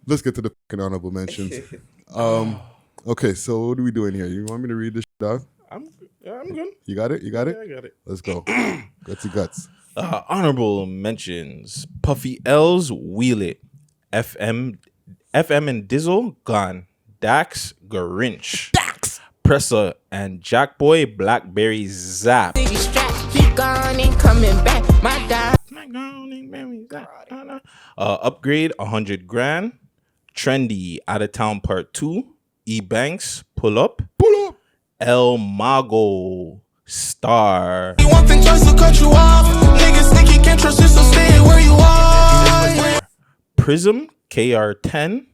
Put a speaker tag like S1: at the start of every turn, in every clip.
S1: Let's get to the fucking honorable mentions. Okay, so what are we doing here? You want me to read this shit out?
S2: I'm good.
S1: You got it? You got it?
S2: Yeah, I got it.
S1: Let's go. Guttz.
S2: Honorable mentions: Puffy L's Wheel It, FM and Dizzle Gone, Dax Grinch, Pressa and Jackboy Blackberry Zap.
S3: Keep going and coming back, my God.
S2: Upgrade 100 grand. Trendy Out of Town Part 2. E Banks Pull Up. El Mago Star.
S3: You want things just to cut you off. Niggas think you can't trust it, so stay where you are.
S2: Prism KR10.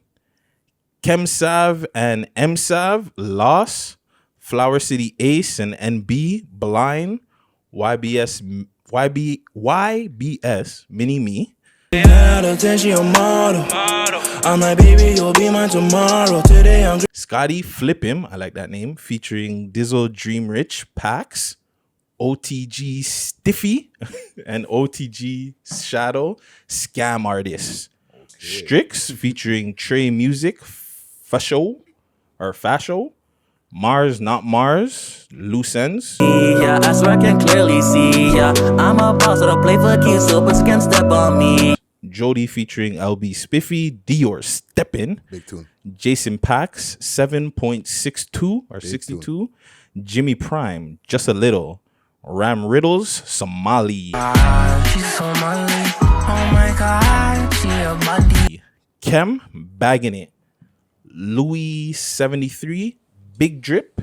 S2: Chemsav and MSav Loss. Flower City Ace and NB Blind. YBS Mini Me. I'm like, baby, you'll be mine tomorrow. Today I'm Scotty Flip Him, I like that name, featuring Dizzle Dream Rich Pax, OTG Stiffy, and OTG Shadow Scam Artist. Strix featuring Trey Music, Fasho, Mars Not Mars, Loose Ends.
S4: Yeah, I swear I can clearly see. Yeah, I'm a boss, so don't play for keys, so but you can step on me.
S2: Jody featuring LB Spiffy, Dior Steppin',
S1: Big tune.
S2: Jason Pax 7.62 or
S1: Big
S2: 62,
S1: tune.
S2: Jimmy Prime Just a Little, Ram Riddles Somali,
S4: She's Somali. Oh my God, she a body.
S2: Kem Bagging It, Louis 73, Big Drip,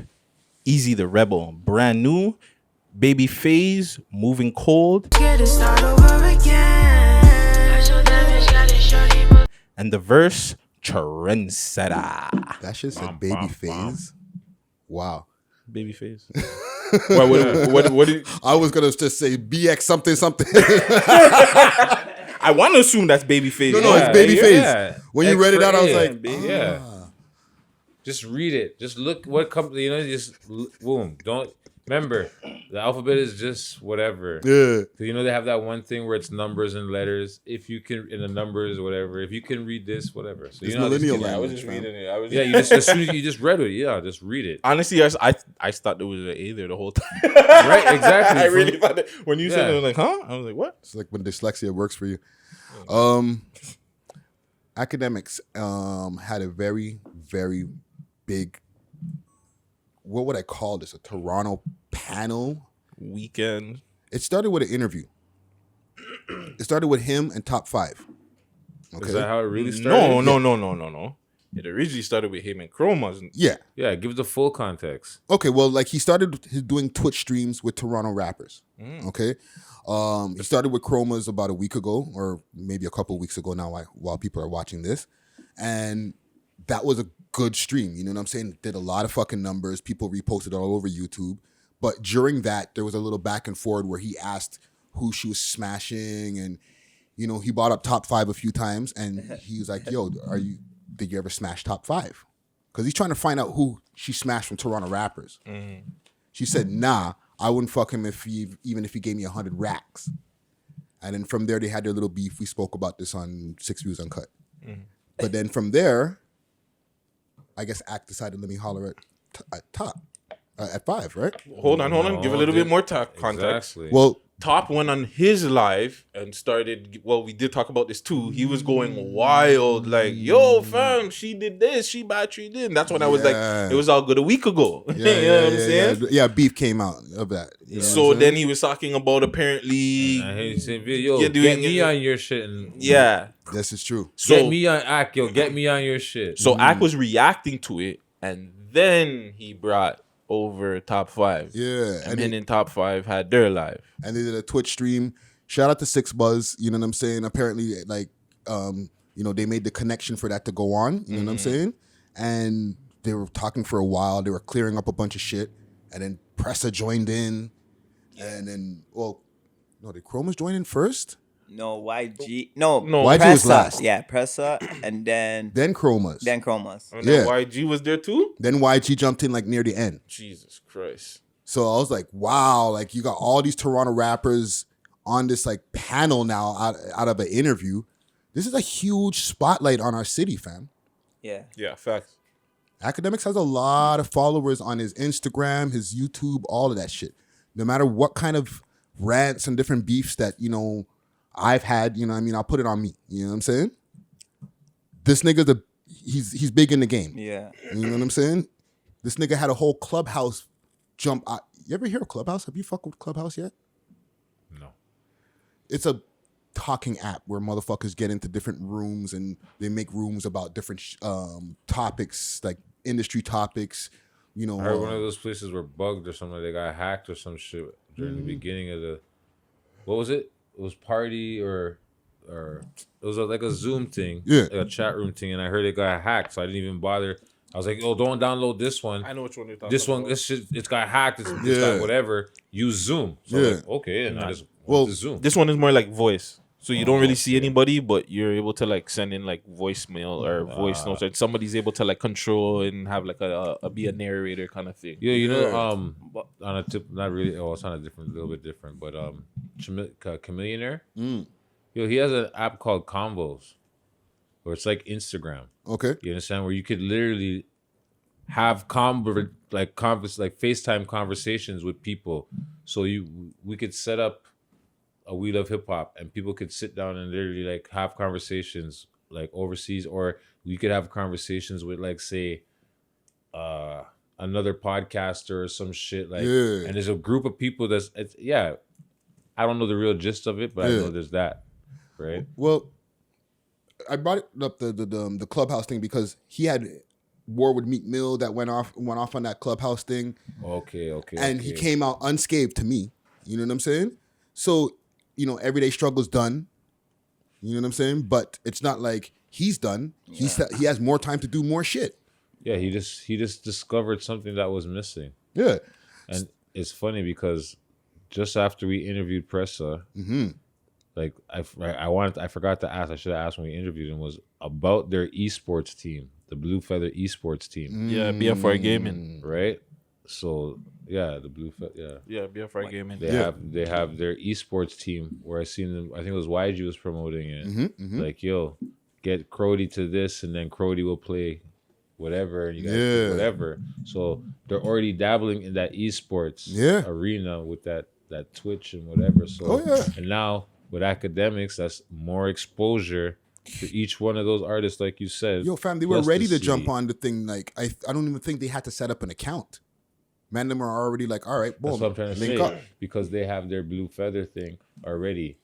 S2: Easy the Rebel, Brand New, Baby Phase, Moving Cold,
S3: Get it start over again.
S2: and the verse Trendsetter.
S1: That shit said baby phase. Wow.
S2: Baby Phase. what did
S1: I was gonna just say BX something.
S2: I want to assume that's Baby Phase.
S1: No, it's baby phase. When you read it out, I was like,
S5: yeah. Just read it. Just look what comes. You know, just boom. Don't remember the alphabet is just whatever.
S1: yeah.
S5: You know they have that one thing where it's numbers and letters. If you can in the numbers or whatever, if you can read this, whatever. So
S1: It's
S5: you know,
S1: millennial
S5: just,
S2: I was
S1: language,
S2: just
S1: fam.
S2: reading it. I was
S5: yeah. You just as soon as you just read it, yeah, just read it.
S2: honestly, I thought there was an A there the whole time.
S5: Right? Exactly.
S2: I really thought that when you said it, I was like, huh? I was like, what?
S1: It's like when dyslexia works for you. Academics had a very, very big, what would I call this? A Toronto panel.
S2: Weekend.
S1: It started with an interview. It started with him and Top5.
S5: Is that how it really started?
S2: No. It originally started with him and Chromazz.
S1: Yeah.
S5: Yeah. Give the full context.
S1: Okay, well, like he started doing Twitch streams with Toronto rappers. Okay, he started with Chromazz about a week ago, or maybe a couple weeks ago now, while people are watching this, and that was a good stream. You know what I'm saying? Did a lot of fucking numbers. People reposted all over YouTube. But during that, there was a little back and forward where he asked who she was smashing, and you know he brought up Top5 a few times, and he was like, "Yo, did you ever smash Top5?" Because he's trying to find out who she smashed from Toronto rappers. She said, "Nah, I wouldn't fuck him even if he gave me 100 racks." And then from there, they had their little beef. We spoke about this on 6 Views Uncut. But then from there, I guess Act decided, let me holler at 5, right?
S2: Hold on. Give a little bit more context.
S5: Exactly.
S1: Well,
S2: Top went on his live and started. Well, we did talk about this too. He was going wild, like, "Yo, fam, she did this, she battery did." And that's when I was like, "It was all good a week ago." You know what I'm saying?
S1: Yeah, beef came out of that. You know
S2: So
S1: what I'm
S2: then
S1: saying?
S2: he was talking about apparently,
S5: I hate saying, yo,
S2: You're doing
S5: get me
S2: it-
S5: on your shit. And
S2: yeah.
S1: This is true.
S5: get
S2: So
S5: me on Ack, yo, get me on your shit.
S2: so Ak was reacting to it, and then he brought over Top5.
S1: Yeah,
S2: And then in Top5 had their live.
S1: and they did a Twitch stream. Shout out to Six Buzz. You know what I'm saying? Apparently, like, you know, they made the connection for that to go on. You know what I'm saying? And they were talking for a while. They were clearing up a bunch of shit, and then Pressa joined in, and then did Chromazz join in first?
S6: No, YG. No,
S1: YG
S6: Pressa.
S1: was last.
S6: Yeah, Pressa, and then
S1: Then Chromazz.
S6: Chromazz.
S2: And then
S1: Yeah.
S2: YG was there too?
S1: Then YG jumped in like near the end.
S2: Jesus Christ.
S1: So I was like, wow, like you got all these Toronto rappers on this like panel now out of an interview. This is a huge spotlight on our city, fam.
S6: Yeah.
S2: Yeah, facts.
S1: Akademiks has a lot of followers on his Instagram, his YouTube, all of that shit. No matter what kind of rants and different beefs that, you know, I've had, you know what I mean, I'll put it on me. You know what I'm saying? This nigga, he's big in the game.
S6: Yeah.
S1: You know what I'm saying? This nigga had a whole Clubhouse jump out. You ever hear of Clubhouse? Have you fucked with Clubhouse yet?
S5: No.
S1: It's a talking app where motherfuckers get into different rooms and they make rooms about different topics, like industry topics. You know,
S5: I heard one of those places were bugged or something. They got hacked or some shit during the beginning of the. What was it? It was party or it was like a Zoom thing, like a chat room thing, and I heard it got hacked, so I didn't even bother. I was like, "Oh, don't download this one.
S2: I know which one you're talking
S5: This
S2: about.
S5: one, this shit, it's got hacked. It's got whatever. Use Zoom." So I'm like, okay, and I just went to Zoom.
S2: This one is more like voice. So you don't really see anybody, but you're able to like send in like voicemail or voice notes, and somebody's able to like control and have like a be a narrator kind of thing.
S5: Yeah, you know, on a tip, not really. Oh, it's on a little bit different, but Chameleonaire. Yo, he has an app called Combos, where it's like Instagram.
S1: Okay.
S5: You understand? Where you could literally have FaceTime conversations with people. So we could set up a We Love Hip Hop, and people could sit down and literally like have conversations like overseas, or we could have conversations with like say another podcaster or some shit like. And there's a group of people I don't know the real gist of it, but I know there's that, right?
S1: Well, I brought it up the Clubhouse thing because he had war with Meek Mill that went off on that Clubhouse thing.
S5: Okay.
S1: And he came out unscathed to me. You know what I'm saying? So, you know, everyday struggle's done. You know what I'm saying? But it's not like he's done. He has more time to do more shit.
S5: Yeah, he just discovered something that was missing.
S1: Yeah.
S5: And it's funny because just after we interviewed Pressa, like I forgot to ask. I should have asked when we interviewed him, was about their esports team, the Blue Feather esports team.
S2: Yeah, BFR Gaming,
S5: right? So yeah, the Blue Feather.
S2: Yeah, BFR Gaming.
S5: They have their esports team where I seen them. I think it was YG was promoting it. Like, yo, get Crody to this, and then Crody will play whatever, and you guys do whatever. So they're already dabbling in that esports arena with that Twitch and whatever. So and now with Akademiks, that's more exposure to each one of those artists, like you said.
S1: Yo, fam, they were ready to jump on the thing. Like I don't even think they had to set up an account. Man, them are already like, all right, boom.
S5: That's what I'm trying to say. Because they have their Blue Feather thing already.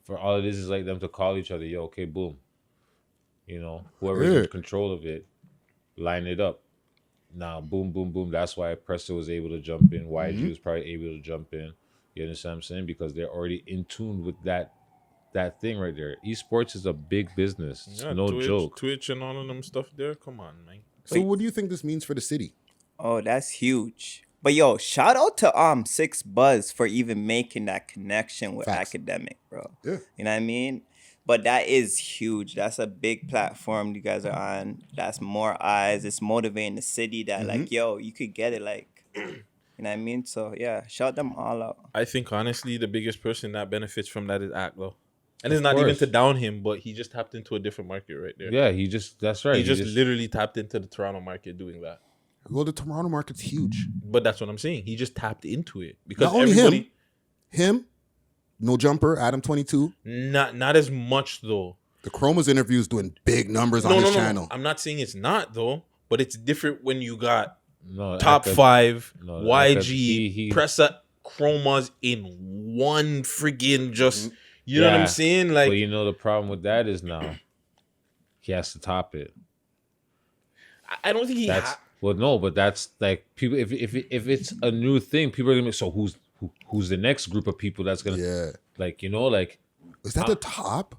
S5: For all it is like them to call each other, yo, okay, boom. You know, whoever's in control of it, line it up. Now, boom, boom, boom. That's why Pressa was able to jump in. YG was probably able to jump in. You understand what I'm saying? Because they're already in tune with that thing right there. Esports is a big business. It's no joke.
S2: Twitch and all of them stuff there. Come on, man.
S1: So what do you think this means for the city?
S6: Oh, that's huge. But yo, shout out to Six Buzz for even making that connection with Akademiks, bro.
S1: Yeah.
S6: You know what I mean? But that is huge. That's a big platform you guys are on. That's more eyes. It's motivating the city that like, yo, you could get it, like, you know what I mean? So yeah, shout them all out.
S2: I think honestly the biggest person that benefits from that is Ak, though. And it's not even to down him, but he just tapped into a different market right there.
S5: Yeah, that's right.
S2: He just literally tapped into the Toronto market doing that.
S1: Well, the Toronto market's huge.
S2: But that's what I'm saying. He just tapped into it. Because
S1: not only him, No Jumper, Adam 22.
S2: Not as much though.
S1: The Chromazz interview is doing big numbers on his channel.
S2: I'm not saying it's not though, but it's different when you got top 5, YG, Pressa, Chromazz in one friggin' just, you know what I'm saying? Like,
S5: well, you know the problem with that is now he has to top it.
S2: I don't think he.
S5: Well, no, but that's like people. If it's a new thing, people are gonna be so who's the next group of people that's gonna like, you know, like,
S1: is that the top?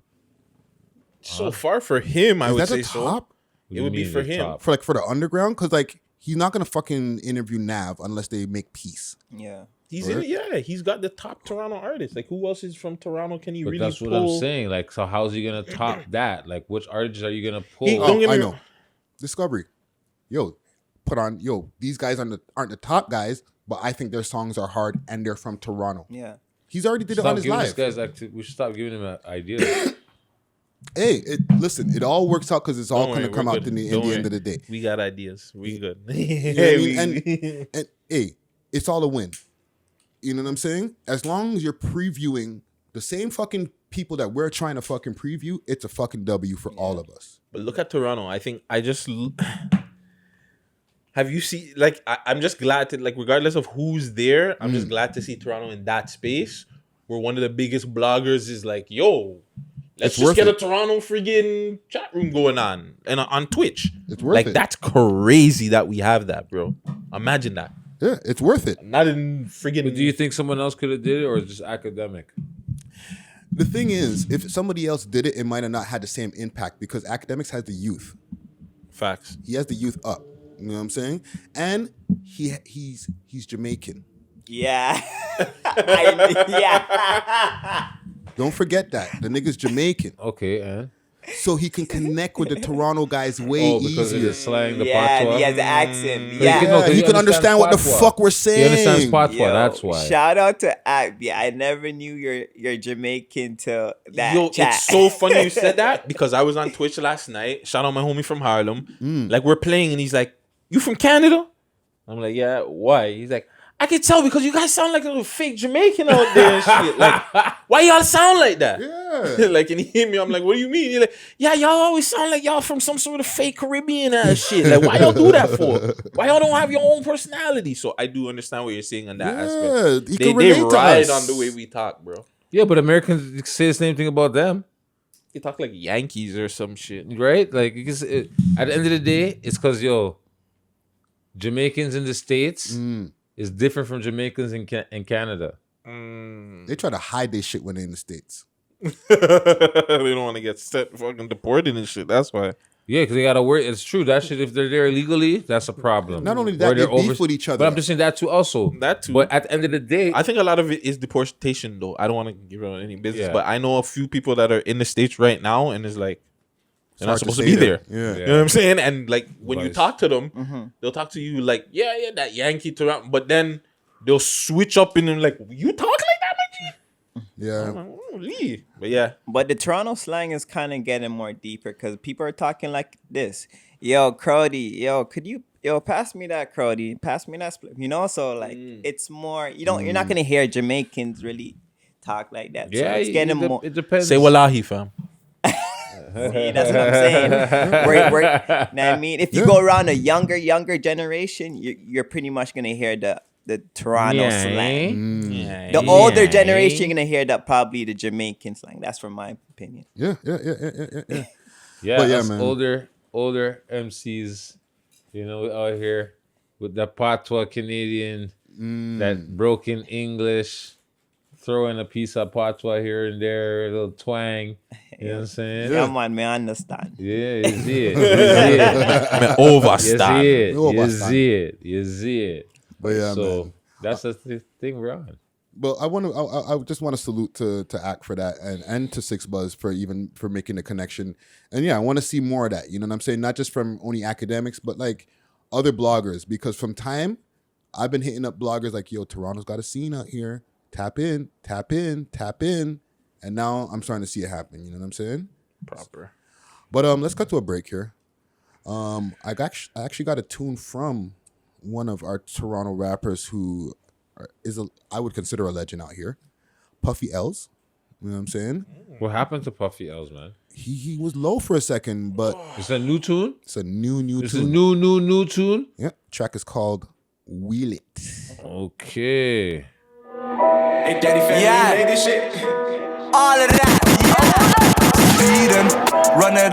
S2: So far for him, I would say
S1: top?
S2: So. It would be for him
S1: for the underground, because like he's not gonna fucking interview Nav unless they make peace.
S6: Yeah.
S2: He's got the top Toronto artists. Like, who else is from Toronto? Can he really
S5: that's
S2: pull?
S5: What I'm saying. Like, so how's he gonna top that? Like, which artists are you gonna pull?
S1: I know. Discovery. These guys aren't the top guys, but I think their songs are hard and they're from Toronto.
S6: Yeah.
S1: He's already did it on his live.
S5: We should stop giving him ideas.
S1: Hey, listen, it all works out because it's all
S2: Don't
S1: going to
S2: worry,
S1: come
S2: we're
S1: out
S2: good.
S1: in
S2: Don't
S1: the
S2: worry.
S1: end of the day.
S2: We got ideas. We good.
S1: You know what I mean? And hey, it's all a win. You know what I'm saying? As long as you're previewing the same fucking people that we're trying to fucking preview, it's a fucking W for all of us.
S2: But look at Toronto. I think have you seen, like, I'm just glad to, like, regardless of who's there, I'm just glad to see Toronto in that space where one of the biggest bloggers is like, yo, let's just get a Toronto friggin' chat room going on and on Twitch.
S1: It's worth
S2: like,
S1: it.
S2: that's crazy that we have that, bro. Imagine that.
S1: Yeah, it's worth it.
S2: Not in friggin'.
S5: But do you think someone else could have did it, or just academic?
S1: The thing is, if somebody else did it, it might have not had the same impact because Akademiks has the youth.
S2: Facts.
S1: He has the youth up. You know what I'm saying? And he's Jamaican.
S6: Yeah.
S1: Don't forget that. The nigga's Jamaican.
S5: Okay, and
S1: So he can connect with the Toronto guys way
S5: because of
S1: easier.
S5: the slang, the
S6: Yeah,
S5: patois.
S6: he has the accent.
S5: He
S6: Yeah.
S5: can- no,
S1: He can understand what the
S5: patois.
S1: fuck we're
S5: He understands
S1: saying.
S5: patois,
S6: Yo,
S5: that's why.
S6: Shout out to Abby. I never knew you're Jamaican till that
S2: Yo,
S6: chat.
S2: it's so funny you said that because I was on Twitch last night. Shout out my homie from Harlem. Like, we're playing and he's like, you from Canada? I'm like, yeah, why? He's like, I can tell because you guys sound like a little fake Jamaican out there and shit. Like, why y'all sound like that?
S1: Yeah.
S2: Like, and he hit me, I'm like, what do you mean? He's like, yeah, y'all always sound like y'all from some sort of fake Caribbean ass shit. Like, why y'all do that for? Why y'all don't have your own personality? So I do understand what you're saying on that aspect.
S1: He
S2: They
S1: can relate to
S2: ride
S1: us.
S2: on the way we talk, bro.
S5: Yeah, but Americans say the same thing about them,
S2: They talk like Yankees or some shit.
S5: right? Like, you can say, at the end of the day, it's because, Jamaicans in the States is different from Jamaicans in Canada.
S1: They try to hide their shit when they're in the States.
S2: They don't want to get fucking deported and shit. That's why.
S5: Yeah, because they got to worry. It's true. That shit, if they're there illegally, that's a problem.
S1: Not only
S5: Or
S1: that, they
S5: they're
S1: beef with each other.
S5: But I'm just saying that too also.
S2: That too.
S5: But at the end of the day,
S2: I think a lot of it is deportation, though. I don't want to give out any business,
S5: Yeah.
S2: but I know a few people that are in the States right now, and it's like they're not
S1: hard to
S2: supposed to
S1: say
S2: be there.
S1: that. Yeah.
S2: You know what I'm saying? And like when you
S5: Vice.
S2: talk to them, they'll talk to you like, yeah, that Yankee Toronto, but then they'll switch up in and like, you talk like that, my G?
S1: Yeah.
S2: I'm like, "Oh, Lee." But yeah,
S6: But the Toronto slang is kind of getting more deeper because people are talking like this. Yo, Crowdy, pass me that Crowdy, pass me that split. You know, so like it's more. You're not gonna hear Jamaicans really talk like that.
S5: yeah,
S6: so it's getting more.
S5: it depends.
S2: say wallahi, fam.
S6: See, that's what I'm saying. Know what I mean? If you go around a younger generation, you're pretty much gonna hear the Toronto slang.
S2: Yeah,
S6: The older generation, you're gonna hear probably the Jamaican slang. That's from my opinion.
S1: Yeah.
S5: Yeah,
S1: But yeah,
S5: us
S1: man.
S5: older MCs, out here with the patois Canadian, that broken English, throwing a piece of patois here and there, a little twang. You know what I'm saying?
S6: Come on, man, I understand.
S5: Yeah, you see it. You see it.
S2: I mean,
S5: You
S2: overstand.
S5: see it.
S1: No
S5: You
S1: overstand.
S5: see it. You see it.
S1: But yeah,
S5: So
S1: man.
S5: that's the thing we're on.
S1: But I just want to salute to Act for that and to Six Buzz for making the connection. And yeah, I want to see more of that. You know what I'm saying? Not just from only Akademiks, but like other bloggers. Because from time, I've been hitting up bloggers like, yo, Toronto's got a scene out here. Tap in. And now I'm starting to see it happen. You know what I'm saying?
S2: Proper.
S1: But let's cut to a break here. I actually got a tune from one of our Toronto rappers who I would consider a legend out here, Puffy L's. You know what I'm saying?
S5: What happened to Puffy L's, man?
S1: He was low for a second, but
S5: It's a new tune?
S1: it's a new
S5: It's a
S1: tune.
S5: new tune?
S1: Yeah, track is called Wheel It.
S5: Okay.
S3: Hey, Daddy Family,
S7: Yeah.
S3: made this shit.
S7: All of that. Yeah. Speeding, run it